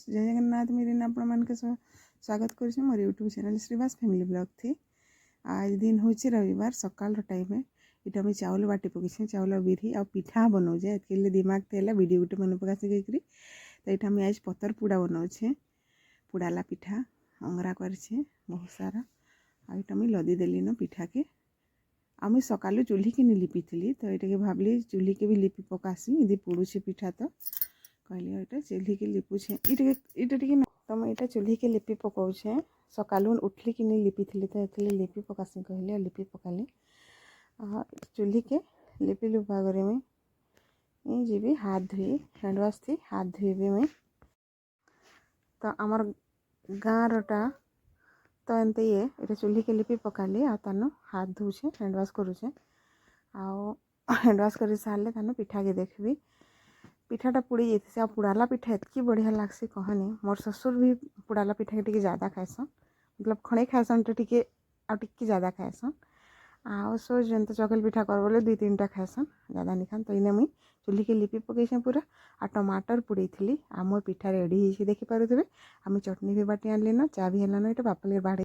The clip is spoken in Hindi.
जय जगन्नाथ मेरे आपण मान स्वागत कर मोर YouTube channel Shrivas family blog थी। आज दिन हूँ रविवार सकाल टाइम है। इटा मुझे चाउल बाटी पकई चाउल बिरी आ पिठा बनाऊे ये दिमाग थे वीडियो गोटे मन पका शिखी तो यहाँ मुझे आज पतर पुड़ा बनाऊे पुड़ाला पिठा अंगरा कर बहुत सारा आईटा मुझे लदी देली न पिठा के आम सकालू चूल्ही के लिपी थी तो ये भाविली चूल्ही के भी लिपि पकासी यदि पुड़ुछे पिठा तो कहली यहाँ चूल्ही के लिपुछे इटा तो मुझे चूल्ही के लिपि पकाऊे सकालू उठली कि लिपि थी तो ये लिपि पकासी कहली लिपि पकाली चूल्ही के लिपि लुपा करे मुई जी हाथ धोई हैंडवाश थी हाथ धोबी मुई तो आमर गाँवटा तो एमती ये चूल्ही के लिपि पकाली आन हाथ धोचे हैंडवाश करुचे हैंडवाश कर सारे तान पिठा के देखबी पिठाटा पुड़ी जाती पुड़ाला पिठा एतकी बढ़िया लगसी कहनी मोर ससुर भी पुड़ाला पिठा के ज़्यादा खाएसन मतलब खड़े खाएसन तो टी ज़्यादा खाएसन आ सो जन तो चकल पिठा कर बोले 2-3टा खाएसन ज़्यादा नहीं खान तो इन्हें मुई चूल्ही के लिपि पकई पूरा आ टमाटर पुड़ई थी आ मोर पिठा रेडी देखी पारे आम चटनी भी बाटी आनली न चा भी है बापल बाड़े